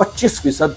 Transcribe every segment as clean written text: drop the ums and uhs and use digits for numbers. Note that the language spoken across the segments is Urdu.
25%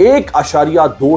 1.2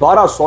1200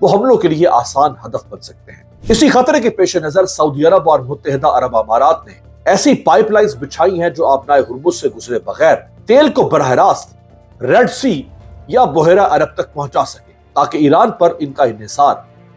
وہ حملوں کے لیے آسان ہدف بن سکتے ہیں۔ اسی خطرے کے پیش نظر سعودی عرب اور متحدہ عرب امارات نے ایسی پائپ لائنز بچھائی ہیں جو آبنائے ہرمز سے گزرے بغیر تیل کو براہ راست ریڈ سی یا بحیرہ عرب تک پہنچا سکے تاکہ ایران پر ان کا انحصار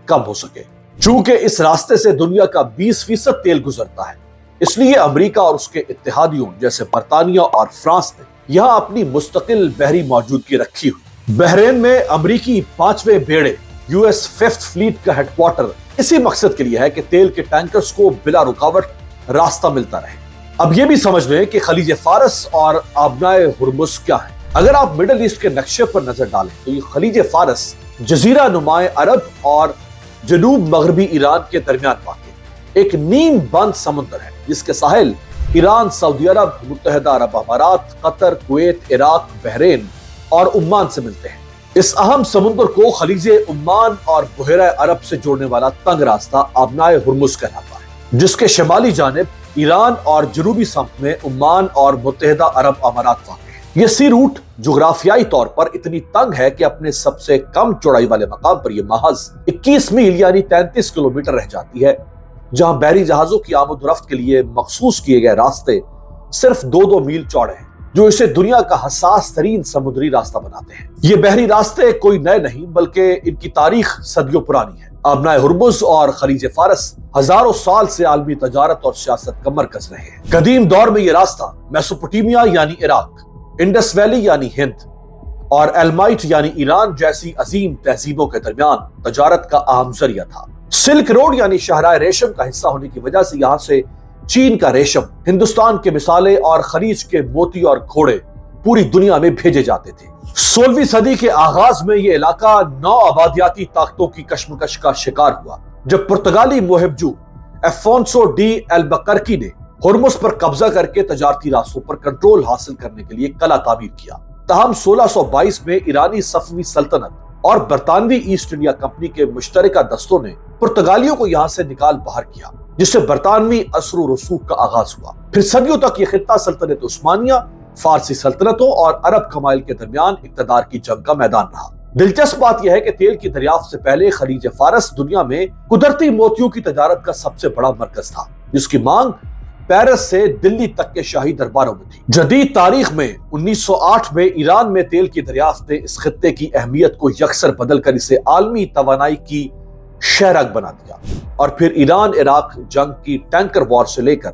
کم ہو سکے۔ چونکہ اس راستے سے دنیا کا 20% تیل گزرتا ہے، اس لیے امریکہ اور اس کے اتحادیوں جیسے برطانیہ اور فرانس نے یہاں اپنی مستقل بحری موجودگی رکھی ہوئی۔ بحرین میں امریکی 5ویں بیڑے US 5th فلیٹ کا ہیڈ کوارٹر اسی مقصد کے لیے ہے کہ تیل کے ٹینکرز کو بلا رکاوٹ راستہ ملتا رہے۔ اب یہ بھی سمجھ لیں کہ خلیج فارس اور آبنائے ہرمز کیا ہے۔ اگر آپ مڈل ایسٹ کے نقشے پر نظر ڈالیں تو یہ خلیج فارس جزیرہ نمائے عرب اور جنوب مغربی ایران کے درمیان واقع ایک نیم بند سمندر ہے، جس کے ساحل ایران، سعودی عرب، متحدہ عرب امارات، قطر، کویت، عراق، بحرین اور عمان سے ملتے ہیں۔ اس اہم سمندر کو خلیج عمان اور بحیرہ عرب سے جوڑنے والا تنگ راستہ آبنائے ہرمز کہلاتا ہے، جس کے شمالی جانب ایران اور جنوبی سمت میں عمان اور متحدہ عرب امارات واقع ہیں۔ یہ سی روٹ جغرافیائی طور پر اتنی تنگ ہے کہ اپنے سب سے کم چوڑائی والے مقام پر یہ محض 21 میل یعنی 33 کلومیٹر رہ جاتی ہے، جہاں بحری جہازوں کی آمد و رفت کے لیے مخصوص کیے گئے راستے صرف 2 میل چوڑے ہیں، جو اسے دنیا کا حساس ترین سمندری راستہ بناتے ہیں۔ یہ بحری راستے کوئی نئے نہیں بلکہ ان کی تاریخ صدیوں پرانی ہے۔ آبنائے ہرمز اور خلیج فارس ہزاروں سال سے عالمی تجارت اور سیاست کا مرکز رہے ہیں۔ قدیم دور میں یہ راستہ میسوپوٹیمیا یعنی عراق، انڈس ویلی یعنی ہند اور ایلمائٹ یعنی ایران جیسی عظیم تہذیبوں کے درمیان تجارت کا اہم ذریعہ تھا۔ سلک روڈ یعنی شاہراہ ریشم کا حصہ ہونے کی وجہ سے یہاں سے چین کا ریشم، ہندوستان کے مسالے اور خلیج کے موتی اور گھوڑے پوری دنیا میں بھیجے جاتے تھے۔ 16ویں صدی کے آغاز میں یہ علاقہ 9 آبادیاتی طاقتوں کی کشمکش کا شکار ہوا، جب پرتگالی مہم جو ایفونسو ڈی البکرکی نے ہرمز پر قبضہ کر کے تجارتی راستوں پر کنٹرول حاصل کرنے کے لیے قلعہ تعمیر کیا۔ تاہم 1622 میں ایرانی صفوی سلطنت اور برطانوی ایسٹ انڈیا کمپنی کے مشترکہ دستوں نے پرتگالیوں کو یہاں سے نکال باہر کیا، جس سے برطانوی اثر و رسوخ کا آغاز ہوا۔ پھر صدیوں تک یہ خطہ سلطنت عثمانیہ، فارسی سلطنتوں اور عرب قبائل کے درمیان اقتدار کی جنگ کا میدان رہا۔ دلچسپ بات یہ ہے کہ تیل کی دریافت سے پہلے خلیج فارس دنیا میں قدرتی موتیوں کی تجارت کا سب سے بڑا مرکز تھا، جس کی مانگ پیرس سے دلی تک کے شاہی درباروں میں تھی۔ جدید تاریخ میں 1908 میں ایران میں تیل کی دریافت نے اس خطے کی اہمیت کو یکسر بدل کر اسے عالمی توانائی کی شہرک بنا دیا، اور پھر ایران عراق جنگ کی ٹینکر وار سے لے کر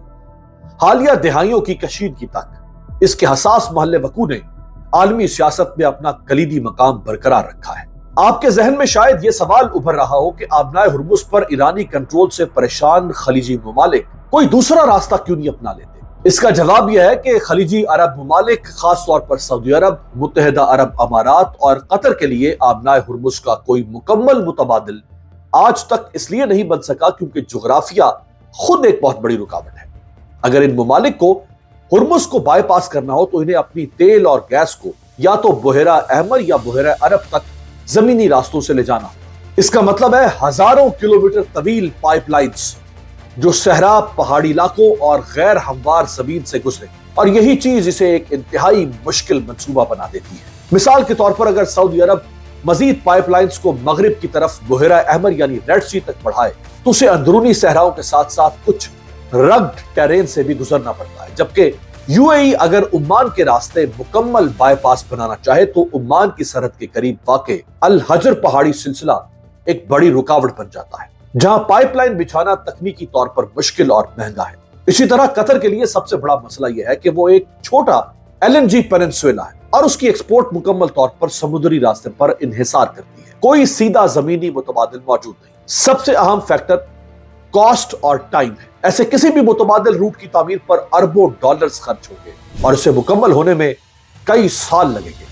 حالیہ دہائیوں کی کشیدگی تک اس کے حساس محل وقوع نے عالمی سیاست میں اپنا کلیدی مقام برقرار رکھا ہے۔ آپ کے ذہن میں شاید یہ سوال ابھر رہا ہو کہ آبنائے ہرمز پر ایرانی کنٹرول سے پریشان خلیجی ممالک کوئی دوسرا راستہ کیوں نہیں اپنا لیتے؟ اس کا جواب یہ ہے کہ خلیجی عرب ممالک، خاص طور پر سعودی عرب، متحدہ عرب امارات اور قطر کے لیے آبنائے ہرمز کا کوئی مکمل متبادل آج تک اس لیے نہیں بن سکا کیونکہ جغرافیہ خود ایک بہت بڑی رکاوٹ ہے۔ اگر ان ممالک کو ہرمز کو بائی پاس کرنا ہو تو انہیں اپنی تیل اور گیس کو یا تو بحیرہ احمر یا بحیرہ عرب تک زمینی راستوں سے لے جانا ہوگا۔ اس کا مطلب ہے ہزاروں کلومیٹر طویل پائپ لائنز جو صحرا، پہاڑی علاقوں اور غیر ہموار زمین سے گزرے، اور یہی چیز اسے ایک انتہائی مشکل منصوبہ بنا دیتی ہے۔ مثال کے طور پر اگر سعودی عرب مزید پائپ لائنز کو مغرب کی طرف بحیرہ احمر یعنی ریڈ سی تک بڑھائے تو اسے اندرونی صحراؤں کے ساتھ ساتھ کچھ رگڈ ٹیرین سے بھی گزرنا پڑتا ہے، جبکہ UAE اگر عمان کے راستے مکمل بائی پاس بنانا چاہے تو عمان کی سرحد کے قریب واقع الحجر پہاڑی سلسلہ ایک بڑی رکاوٹ بن جاتا ہے، جہاں پائپ لائن بچھانا تکنیکی طور پر مشکل اور مہنگا ہے۔ اسی طرح قطر کے لیے سب سے بڑا مسئلہ یہ ہے کہ وہ ایک چھوٹا LNG پیننسولا ہے اور اس کی ایکسپورٹ مکمل طور پر سمندری راستے پر انحصار کرتی ہے، کوئی سیدھا زمینی متبادل موجود نہیں۔ سب سے اہم فیکٹر کاسٹ اور ٹائم ہے۔ ایسے کسی بھی متبادل روٹ کی تعمیر پر اربوں ڈالرز خرچ ہوں گے اور اسے مکمل ہونے میں کئی سال لگیں گے۔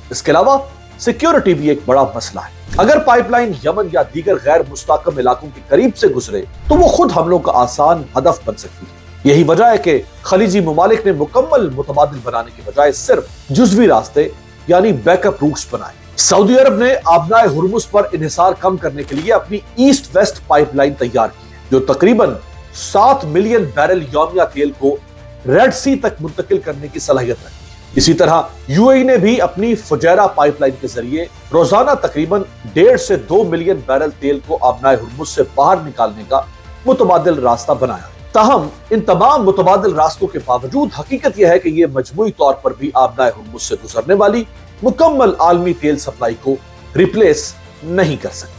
اس کے علاوہ سیکیورٹی بھی ایک بڑا مسئلہ ہے۔ اگر پائپ لائن یمن یا دیگر غیر مستحکم علاقوں کے قریب سے گزرے تو وہ خود حملوں کا آسان ہدف بن سکتی ہے۔ یہی وجہ ہے کہ خلیجی ممالک نے مکمل متبادل بنانے کے بجائے صرف جزوی راستے یعنی بیک اپ روٹس بنائے۔ سعودی عرب نے آبنائے ہرمز پر انحصار کم کرنے کے لیے اپنی ایسٹ ویسٹ پائپ لائن تیار کی ہے، جو تقریباً 7 ملین بیرل یومیہ تیل کو ریڈ سی تک منتقل کرنے کی صلاحیت رکھتی ہے۔ اسی طرح UAE نے بھی اپنی فجیرہ پائپ لائن کے ذریعے روزانہ تقریباً 1.5 سے 2 ملین بیرل تیل کو آبنائے ہرمز سے باہر نکالنے کا متبادل راستہ بنایا۔ تاہم ان تمام متبادل راستوں کے باوجود حقیقت یہ ہے کہ یہ مجموعی طور پر بھی آبنائے ہرمز سے گزرنے والی مکمل عالمی تیل سپلائی کو ریپلیس نہیں کر سکتے۔